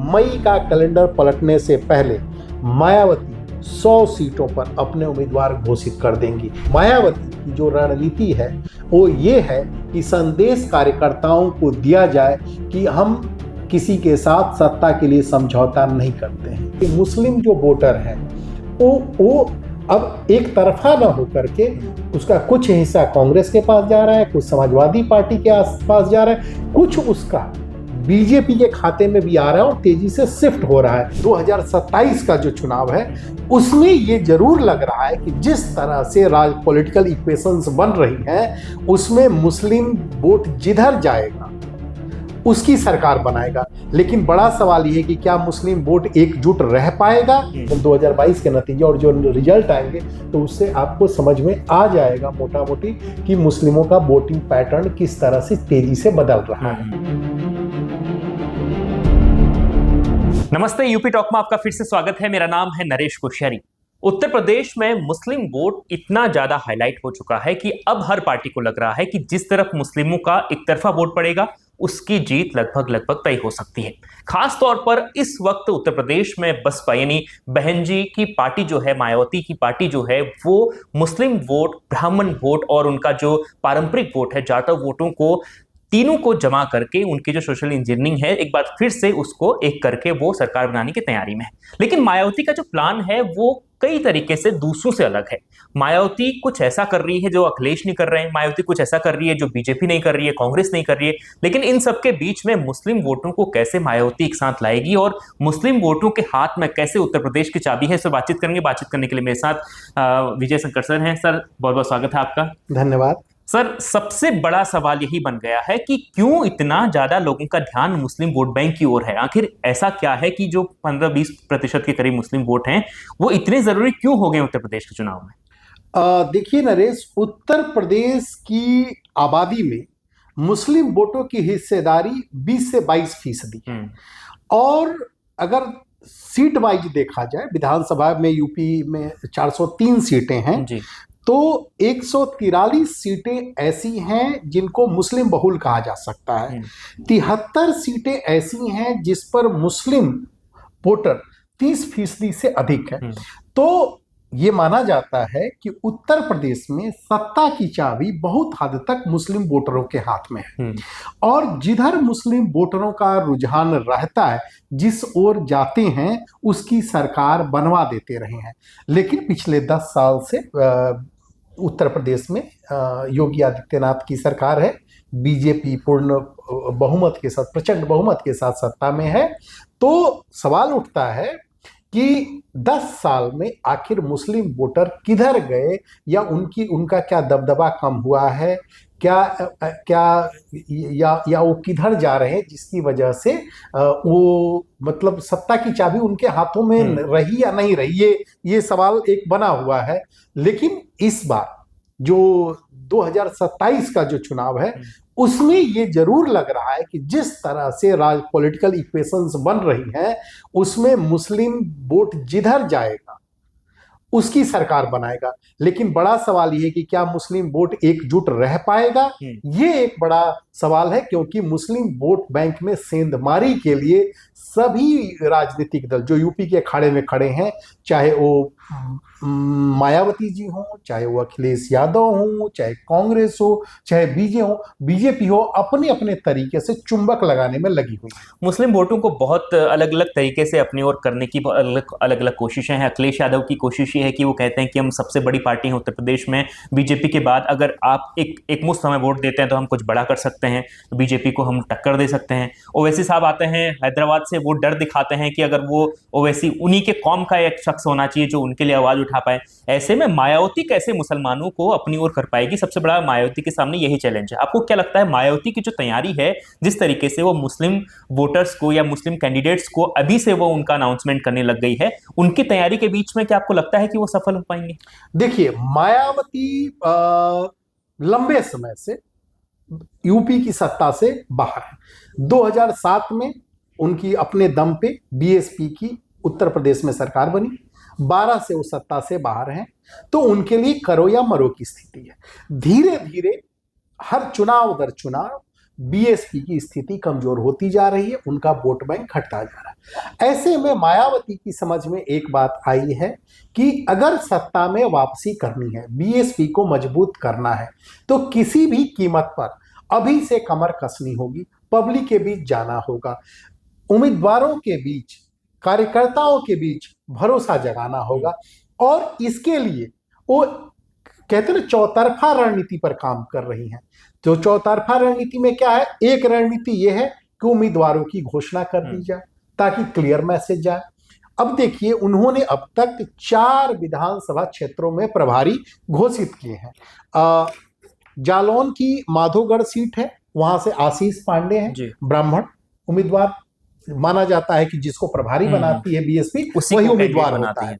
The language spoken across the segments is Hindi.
मई का कैलेंडर पलटने से पहले मायावती 100 सीटों पर अपने उम्मीदवार घोषित कर देंगी। मायावती की जो रणनीति है वो ये है कि संदेश कार्यकर्ताओं को दिया जाए कि हम किसी के साथ सत्ता के लिए समझौता नहीं करते हैं। कि मुस्लिम जो वोटर है वो अब एक तरफा ना होकर के उसका कुछ हिस्सा कांग्रेस के पास जा रहा है, कुछ समाजवादी पार्टी के आसपास जा रहा है, कुछ उसका बीजेपी के खाते में भी आ रहा है और तेजी से शिफ्ट हो रहा है। 2027 का जो चुनाव है उसमें ये जरूर लग रहा है कि जिस तरह से पॉलिटिकल इक्वेशंस बन रही हैं उसमें मुस्लिम वोट जिधर जाएगा उसकी सरकार बनाएगा। लेकिन बड़ा सवाल ये है कि क्या मुस्लिम वोट एकजुट रह पाएगा। 2022 के नतीजे और जो रिजल्ट आएंगे तो उससे आपको समझ में आ जाएगा मोटा मोटी कि मुस्लिमों का वोटिंग पैटर्न किस तरह से तेजी से बदल रहा है। नमस्ते, यूपी टॉक में आपका फिर से स्वागत है। मेरा नाम है नरेश कोश्यारी। उत्तर प्रदेश में मुस्लिम वोट इतना ज्यादा हाईलाइट हो चुका है कि अब हर पार्टी को लग रहा है कि जिस तरफ मुस्लिमों का एक तरफा वोट पड़ेगा उसकी जीत लगभग तय हो सकती है। खास तौर पर इस वक्त उत्तर प्रदेश में बसपा यानी बहन जी की पार्टी जो है, मायावती की पार्टी जो है, वो मुस्लिम वोट, ब्राह्मण वोट और उनका जो पारंपरिक वोट है, जाटव वोटों को तीनों को जमा करके उनकी जो सोशल इंजीनियरिंग है एक बार फिर से उसको एक करके वो सरकार बनाने की तैयारी में है। लेकिन मायावती का जो प्लान है वो कई तरीके से दूसरों से अलग है। मायावती कुछ ऐसा कर रही है जो अखिलेश नहीं कर रहे हैं, मायावती कुछ ऐसा कर रही है जो बीजेपी नहीं कर रही है, कांग्रेस नहीं कर रही है। लेकिन इन सबके बीच में मुस्लिम वोटों को कैसे मायावती एक साथ लाएगी और मुस्लिम वोटों के हाथ में कैसे उत्तर प्रदेश की चाबी है, इस पर बातचीत करेंगे। बातचीत करने के लिए मेरे साथ विजय शंकर सर हैं। सर, बहुत बहुत स्वागत है आपका। धन्यवाद सर। सबसे बड़ा सवाल यही बन गया है कि क्यों इतना ज्यादा लोगों का ध्यान मुस्लिम वोट बैंक की ओर है। आखिर ऐसा क्या है कि जो 15-20% के करीब मुस्लिम वोट हैं वो इतने जरूरी क्यों हो गए उत्तर प्रदेश के चुनाव में? देखिए नरेश, उत्तर प्रदेश की आबादी में मुस्लिम वोटों की हिस्सेदारी 20 से 22% और अगर सीट वाइज देखा जाए, विधानसभा में यूपी में 403 सीटें हैं जी। तो 143 सीटें ऐसी हैं जिनको मुस्लिम बहुल कहा जा सकता है। 73 सीटें ऐसी हैं जिस पर मुस्लिम वोटर 30% से अधिक है। तो ये माना जाता है कि उत्तर प्रदेश में सत्ता की चाबी बहुत हद तक मुस्लिम वोटरों के हाथ में है और जिधर मुस्लिम वोटरों का रुझान रहता है, जिस ओर जाते हैं उसकी सरकार बनवा देते रहे हैं। लेकिन पिछले 10 साल से उत्तर प्रदेश में योगी आदित्यनाथ की सरकार है, बीजेपी पूर्ण बहुमत के साथ, प्रचंड बहुमत के साथ सत्ता में है। तो सवाल उठता है कि 10 साल में आखिर मुस्लिम वोटर किधर गए या उनका क्या दबदबा कम हुआ है, या वो किधर जा रहे हैं जिसकी वजह से वो मतलब सत्ता की चाबी उनके हाथों में रही या नहीं रही, ये सवाल एक बना हुआ है। लेकिन इस बार जो 2027 का जो चुनाव है उसमें ये जरूर लग रहा है कि जिस तरह से पॉलिटिकल इक्वेशंस बन रही हैं उसमें मुस्लिम वोट जिधर जाएगा उसकी सरकार बनाएगा। लेकिन बड़ा सवाल ये है कि क्या मुस्लिम वोट एकजुट रह पाएगा, ये एक बड़ा सवाल है, क्योंकि मुस्लिम वोट बैंक में सेंधमारी के लिए सभी राजनीतिक दल जो यूपी के अखाड़े में खड़े हैं, चाहे वो मायावती जी हो, चाहे वो अखिलेश यादव हो, चाहे कांग्रेस हो, चाहे बीजेपी हो, अपने अपने तरीके से चुंबक लगाने में लगी हुई है। मुस्लिम वोटों को बहुत अलग अलग तरीके से अपनी ओर करने की अलग अलग कोशिशें हैं। अखिलेश यादव की कोशिश ये है कि वो कहते हैं कि हम सबसे बड़ी पार्टी हैं उत्तर प्रदेश में, बीजेपी के बाद अगर आप एक मुश्त हमें वोट देते हैं तो हम कुछ बड़ा कर सकते हैं, तो बीजेपी को हम टक्कर दे सकते हैं। ओवैसी साहब आते हैं हैदराबाद से, वो डर दिखाते हैं कि अगर वो ओवैसी उन्हीं के कौम का एक शख्स होना चाहिए जो उनके लिए आवाज उठा पाए। ऐसे में मायावती कैसे मुसलमानों को अपनी ओर कर पाएगी? सबसे बड़ा मायावती के सामने यही चैलेंज है। आपको क्या लगता है मायावती की जो तैयारी है, जिस तरीके से वो मुस्लिम वोटर्स को या मुस्लिम कैंडिडेट्स को अभी से वो उनका अनाउंसमेंट करने लग गई है, उनकी तैयारी के बीच में क्या आपको लगता है कि वो सफल हो पाएंगे? देखिए, मायावती लंबे समय से यूपी की सत्ता से बाहर है। 2007 में उनकी अपने दम पे बीएसपी की उत्तर प्रदेश में सरकार बनी, 12 से वो सत्ता से बाहर हैं। तो उनके लिए करो या मरो की स्थिति है। धीरे धीरे हर चुनाव दर चुनाव बीएसपी की स्थिति कमजोर होती जा रही है, उनका वोट बैंक घटता जा रहा है। ऐसे में मायावती की समझ में एक बात आई है कि अगर सत्ता में वापसी करनी है, बीएसपी को मजबूत करना है, तो किसी भी कीमत पर अभी से कमर कसनी होगी, पब्लिक के बीच जाना होगा, उम्मीदवारों के बीच, कार्यकर्ताओं के बीच भरोसा जगाना होगा। और इसके लिए वो कहते हैं ना, चौतरफा रणनीति पर काम कर रही हैं। तो चौतरफा रणनीति में क्या है? एक रणनीति यह है कि उम्मीदवारों की घोषणा कर दी जाए ताकि क्लियर मैसेज जाए। अब देखिए, उन्होंने अब तक 4 विधानसभा क्षेत्रों में प्रभारी घोषित किए हैं। जालौन की माधोगढ़ सीट है, वहां से आशीष पांडे हैं, ब्राह्मण उम्मीदवार माना जाता है कि जिसको प्रभारी बनाती है बीएसपी, वही उम्मीदवार होता है।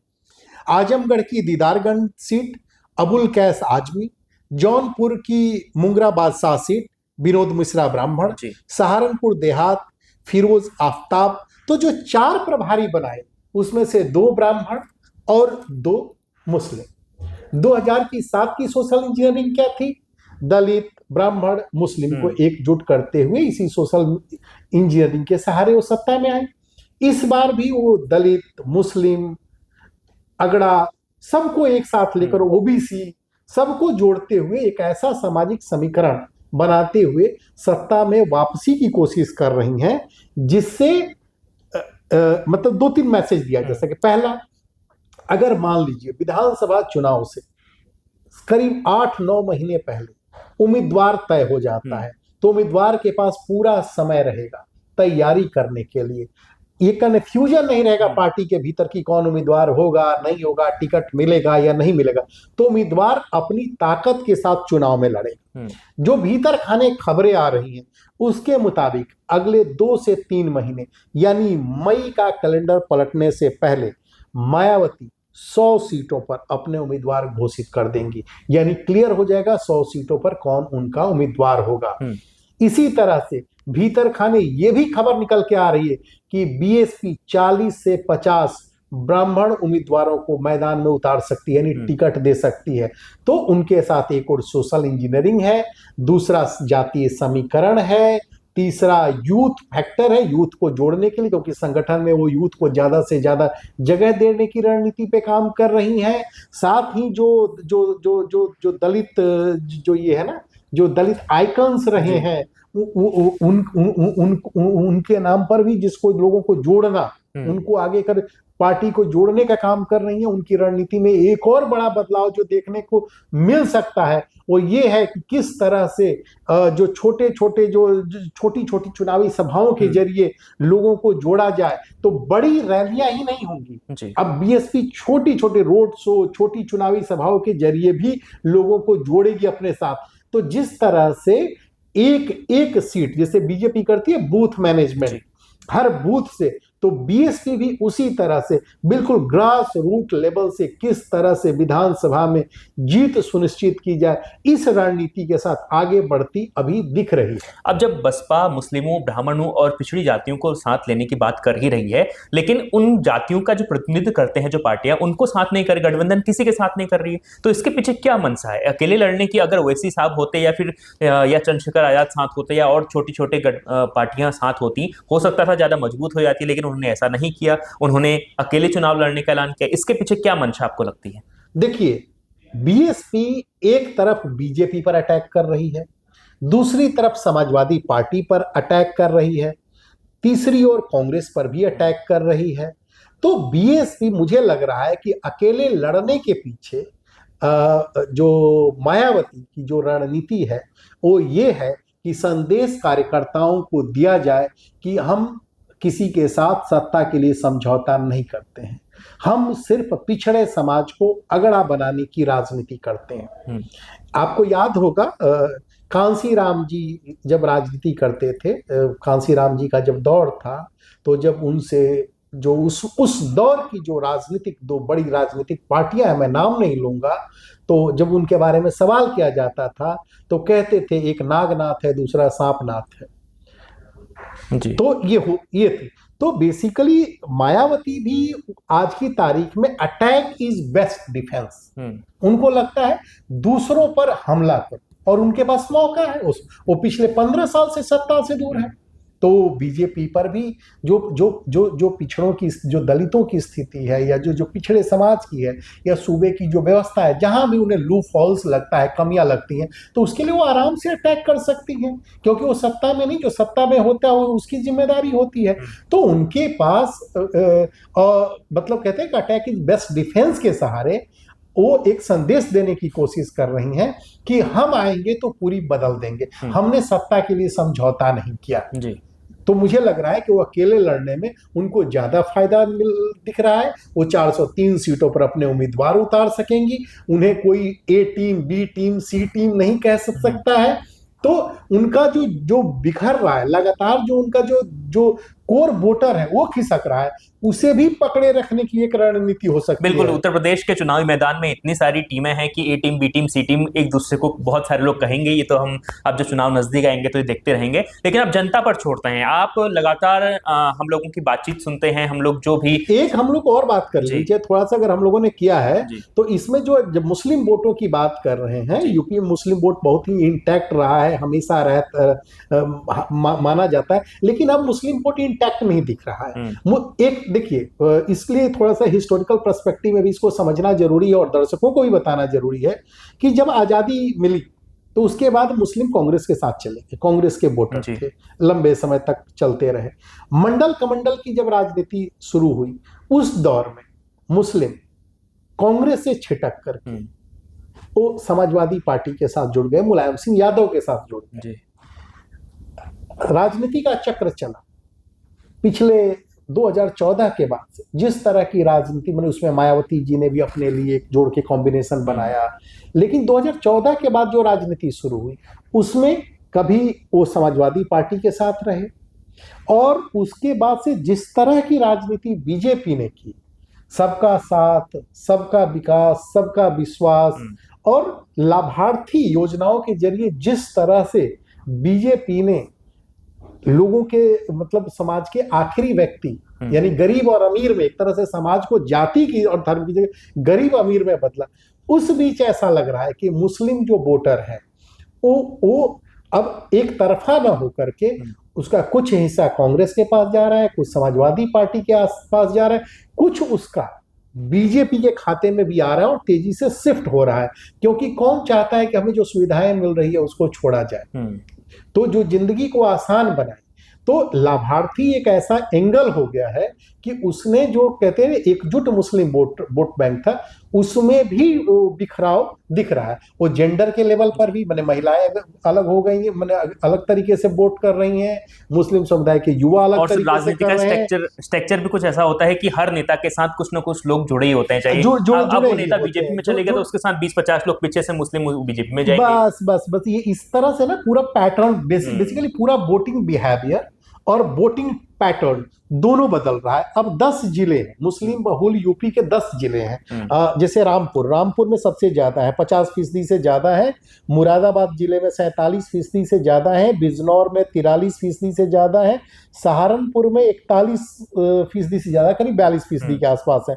आजमगढ़ की दीदारगंज सीट अबुल कैस आजमी, जौनपुर की मुंगरा बादशाह सीट विनोद मिश्रा ब्राह्मण, सहारनपुर देहात फिरोज आफ्ताब। तो जो 4 प्रभारी बनाए उसमें से 2 ब्राह्मण और 2 मुस्लिम। 2007 की सोशल इंजीनियरिंग क्या थी? दलित, ब्राह्मण, मुस्लिम को एकजुट करते हुए इसी सोशल इंजीनियरिंग के सहारे वो सत्ता में आए। इस बार भी वो दलित, मुस्लिम, अगड़ा सबको एक साथ लेकर, ओबीसी सबको जोड़ते हुए एक ऐसा सामाजिक समीकरण बनाते हुए सत्ता में वापसी की कोशिश कर रही हैं, जिससे मतलब 2-3 मैसेज दिया जा सके। पहला, अगर मान लीजिए विधानसभा चुनाव से करीब 8-9 महीने पहले उम्मीदवार तय हो जाता है, तो उम्मीदवार के पास पूरा समय रहेगा तैयारी करने के लिए। ये कन्फ्यूजन नहीं रहेगा पार्टी के भीतर कि कौन उम्मीदवार होगा, नहीं होगा, टिकट मिलेगा या नहीं मिलेगा। तो उम्मीदवार अपनी ताकत के साथ चुनाव में लड़ेगा। जो भीतर खाने खबरें आ रही हैं उसके मुताबिक अगले 2 से 3 महीने यानी मई का कैलेंडर पलटने से पहले मायावती 100 सीटों पर अपने उम्मीदवार घोषित कर देंगी। यानी क्लियर हो जाएगा 100 सीटों पर कौन उनका उम्मीदवार होगा। इसी तरह से भीतर खाने ये भी खबर निकल के आ रही है कि बीएसपी 40 से 50 ब्राह्मण उम्मीदवारों को मैदान में उतार सकती है, यानी टिकट दे सकती है। तो उनके साथ एक और सोशल इंजीनियरिंग है, दूसरा जातीय समीकरण है, तीसरा यूथ फैक्टर है, यूथ को जोड़ने के लिए, क्योंकि संगठन में वो यूथ को ज्यादा से ज्यादा जगह देने की रणनीति पे काम कर रही हैं। साथ ही जो जो जो जो जो दलित जो ये है ना, जो दलित आइकन्स रहे हैं उनके नाम पर भी जिसको लोगों को जोड़ना, उनको आगे कर पार्टी को जोड़ने का काम कर रही है। उनकी रणनीति में एक और बड़ा बदलाव जो देखने को मिल सकता है वो ये है कि किस तरह से जो छोटी छोटी चुनावी सभाओं के जरिए लोगों को जोड़ा जाए। तो बड़ी रैलियां ही नहीं होंगी, अब बीएसपी छोटी छोटी रोड शो, छोटी चुनावी सभाओं के जरिए भी लोगों को जोड़ेगी अपने साथ। तो जिस तरह से एक सीट जैसे बीजेपी करती है बूथ मैनेजमेंट हर बूथ से, तो बीएसपी भी उसी तरह से बिल्कुल ग्रास रूट लेवल से किस तरह से विधानसभा में जीत सुनिश्चित की जाए, इस रणनीति के साथ आगे बढ़ती अभी दिख रही है। अब जब बसपा मुस्लिमों, ब्राह्मणों और पिछड़ी जातियों को साथ लेने की बात कर ही रही है, लेकिन उन जातियों का जो प्रतिनिधित्व करते हैं जो पार्टियां, उनको साथ नहीं कर, गठबंधन किसी के साथ नहीं कर रही है, तो इसके पीछे क्या मंशा है? अकेले लड़ने की, अगर ओवैसी साहब होते या फिर या चंद्रशेखर आजाद साथ होते या और छोटी छोटे पार्टियां साथ होती, हो सकता था ज्यादा मजबूत हो जाती, लेकिन उन्होंने ऐसा नहीं किया, उन्होंने अकेले चुनाव लड़ने का ऐलान किया। इसके पीछे क्या मंशा आपको लगती है? देखिए, बीएसपी एक तरफ बीजेपी पर अटैक कर रही है, दूसरी तरफ समाजवादी पार्टी पर अटैक कर रही है, तीसरी ओर कांग्रेस पर भी अटैक कर रही है। तो बीएसपी मुझे लग रहा है कि अकेले लड़ने के पीछे जो मायावती की जो रणनीति है वो ये है कि संदेश कार्यकर्ताओं को दिया जाए कि हम किसी के साथ सत्ता के लिए समझौता नहीं करते हैं, हम सिर्फ पिछड़े समाज को अगड़ा बनाने की राजनीति करते हैं। आपको याद होगा कांसी राम जी जब राजनीति करते थे, कांसी राम जी का जब दौर था, तो जब उनसे जो उस दौर की जो राजनीतिक 2 बड़ी राजनीतिक पार्टियां हैं, मैं नाम नहीं लूंगा, तो जब उनके बारे में सवाल किया जाता था तो कहते थे एक नागनाथ है, दूसरा सांपनाथ है जी। तो ये थी। तो बेसिकली मायावती भी आज की तारीख में अटैक इज बेस्ट डिफेंस, उनको लगता है दूसरों पर हमला करो, और उनके पास मौका है। वो पिछले 15 साल से सत्ता से दूर है। तो बीजेपी पर भी जो जो जो जो पिछड़ों की, जो दलितों की स्थिति है, या जो जो पिछड़े समाज की है, या सूबे की जो व्यवस्था है, जहां भी उन्हें लूप हॉल्स लगता है, कमियां लगती हैं, तो उसके लिए वो आराम से अटैक कर सकती हैं, क्योंकि वो सत्ता में नहीं, जो सत्ता में होता है वो उसकी जिम्मेदारी होती है। तो उनके पास मतलब कहते हैं कि अटैक इज बेस्ट डिफेंस के सहारे वो एक संदेश देने की कोशिश कर रही हैं कि हम आएंगे तो पूरी बदल देंगे, हमने सत्ता के लिए समझौता नहीं किया जी। तो मुझे लग रहा है कि वो अकेले लड़ने में उनको ज्यादा फायदा दिख रहा है। वो 403 सीटों पर अपने उम्मीदवार उतार सकेंगी, उन्हें कोई ए टीम, बी टीम, सी टीम नहीं कह सकता है। तो उनका जो जो बिखर रहा है लगातार, जो उनका जो जो कोर वोटर है वो खिसक रहा है, उसे भी पकड़े रखने की एक रणनीति हो सकती है। बिल्कुल, उत्तर प्रदेश के चुनावी मैदान में इतनी सारी टीमें हैं कि ए टीम, बी टीम, सी टीम एक दूसरे को बहुत सारे लोग कहेंगे, ये तो हम अब जो चुनाव नजदीक आएंगे तो ये देखते रहेंगे। लेकिन अब जनता पर छोड़ते हैं, आप लगातार हम लोगों की बातचीत सुनते हैं, हम लोग जो भी एक हम लोग और बात कर लीजिए थोड़ा सा, अगर हम लोगों ने किया है तो इसमें जो जब मुस्लिम वोटों की बात कर रहे हैं, यूपी में मुस्लिम वोट बहुत ही इंटैक्ट रहा है, हमेशा माना जाता है, लेकिन अब मुस्लिम वोट इंटैक्ट नहीं दिख रहा है। एक देखिए, इसलिए थोड़ा सा हिस्टोरिकल पर्सपेक्टिव में भी इसको समझना जरूरी है और दर्शकों को भी बताना जरूरी है कि जब आजादी मिली तो उसके बाद मुस्लिम कांग्रेस के साथ चले गए, कांग्रेस के वोटर थे, लंबे समय तक चलते रहे। मंडल कमंडल की जब राजनीति शुरू हुई उस दौर में मुस्लिम कांग्रेस से छिटक करके वो समाजवादी पार्टी के साथ जुड़ गए, मुलायम सिंह यादव के साथ जुड़ गए। राजनीति का चक्र चला पिछले 2014 के बाद से, जिस तरह की राजनीति मैंने, उसमें मायावती जी ने भी अपने लिए एक जोड़ के कॉम्बिनेशन बनाया, लेकिन 2014 के बाद जो राजनीति शुरू हुई उसमें कभी वो समाजवादी पार्टी के साथ रहे, और उसके बाद से जिस तरह की राजनीति बीजेपी ने की, सबका साथ, सबका विकास, सबका विश्वास और लाभार्थी योजनाओं के जरिए जिस तरह से बीजेपी ने लोगों के, मतलब समाज के आखिरी व्यक्ति यानी गरीब और अमीर में, एक तरह से समाज को जाति की और धर्म की जगह गरीब अमीर में बदला, उस बीच ऐसा लग रहा है कि मुस्लिम जो वोटर है वो अब एक तरफा ना होकर के उसका कुछ हिस्सा कांग्रेस के पास जा रहा है, कुछ समाजवादी पार्टी के आसपास जा रहा है, कुछ उसका बीजेपी के खाते में भी आ रहा है और तेजी से शिफ्ट हो रहा है, क्योंकि कौन चाहता है कि हमें जो सुविधाएं मिल रही है उसको छोड़ा जाए, तो जो जिंदगी को आसान बनाए। तो लाभार्थी एक ऐसा एंगल हो गया है कि उसने, जो कहते हैं एकजुट मुस्लिम वोट बैंक था, उसमें भी वो बिखराव दिख रहा है। वो जेंडर के लेवल पर भी, मैंने महिलाएं अलग हो गई हैं, मैंने अलग तरीके से वोट कर रही हैं, मुस्लिम समुदाय के युवा अलग तरीके से कर रहे हैं। स्ट्रक्चर भी कुछ ऐसा होता है कि हर नेता के साथ कुछ ना कुछ लोग जुड़े ही होते हैं, चाहिए अब वो नेता बीजेपी में चलेगा तो उसके साथ 20-50 लोग पीछे से मुस्लिम बीजेपी में जाएंगे। बस ये इस तरह से ना पूरा पैटर्न, बेसिकली पूरा वोटिंग बिहेवियर और वोटिंग पैटर्न दोनों बदल रहा है। अब 10 जिले हैं, मुस्लिम बहुल यूपी के 10 जिले हैं, जैसे रामपुर में सबसे ज्यादा है, 50% से ज्यादा है, मुरादाबाद जिले में 47% से ज्यादा है, बिजनौर में 43% से ज्यादा है, सहारनपुर में 41% से ज्यादा, करीब 42% के आसपास है,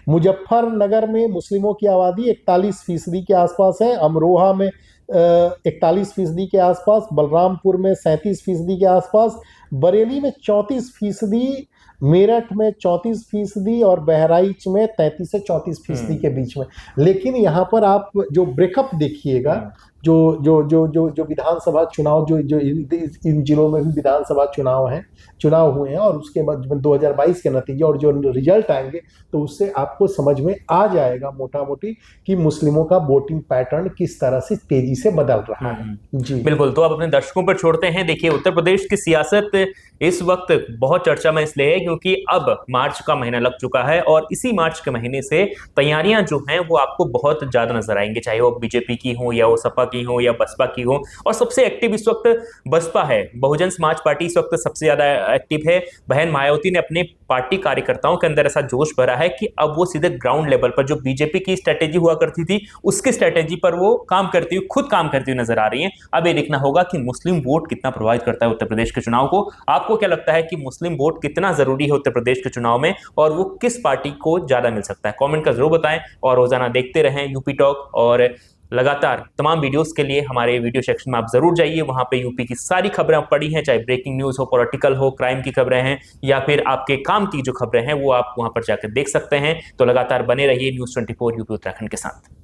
मुजफ्फरनगर में मुस्लिमों की आबादी 41% के आसपास है, अमरोहा में 41% के आसपास, बलरामपुर में 37% के आसपास, बरेली में 34%, मेरठ में 34% और बहराइच में 33 से 34% के बीच में। लेकिन यहाँ पर आप जो ब्रेकअप देखिएगा, जो जो जो जो जो विधानसभा चुनाव, जो इन जिलों में भी विधानसभा चुनाव हुए हैं, और उसके बाद 2022 के नतीजे और जो रिजल्ट आएंगे तो उससे आपको समझ में आ जाएगा मोटा मोटी कि मुस्लिमों का वोटिंग पैटर्न किस तरह से तेजी से बदल रहा है। जी बिल्कुल, तो अब अपने दर्शकों पर छोड़ते हैं। देखिए, उत्तर प्रदेश की सियासत इस वक्त बहुत चर्चा में इसलिए है क्योंकि अब मार्च का महीना लग चुका है और इसी मार्च के महीने से तैयारियां जो हैं वो आपको बहुत ज्यादा नजर आएंगी, चाहे वो बीजेपी की हो या वो सपा की हो या बसपा की हो। और सबसे एक्टिव इस वक्त बसपा है, बहुजन समाज पार्टी इस वक्त सबसे ज्यादा एक्टिव है। बहन मायावती ने अपने पार्टी कार्यकर्ताओं के अंदर ऐसा जोश भरा है कि अब वो सीधे ग्राउंड लेवल पर जो बीजेपी की स्ट्रेटेजी हुआ करती थी उसकी स्ट्रेटेजी पर वो खुद काम करती हुई नजर आ रही है। अब ये देखना होगा कि मुस्लिम वोट कितना प्रभावित करता है उत्तर प्रदेश के चुनाव को। आपको क्या लगता है कि मुस्लिम वोट कितना जरूरी है उत्तर प्रदेश के चुनाव में और वो किस पार्टी को ज्यादा मिल सकता है? कमेंट का जरूर बताएं और रोजाना देखते रहें यूपी टॉक। और लगातार तमाम वीडियोस के लिए हमारे वीडियो सेक्शन में आप जरूर जाइए। वहां पे यूपी की सारी खबरें आप पढ़ी हैं, चाहे ब्रेकिंग न्यूज हो, पॉलिटिकल हो, क्राइम की खबरें हैं या फिर आपके काम की जो खबरें हैं वो आप वहां पर जाकर देख सकते हैं। तो लगातार बने रहिए न्यूज़ 24 यूपी उत्तराखंड के साथ।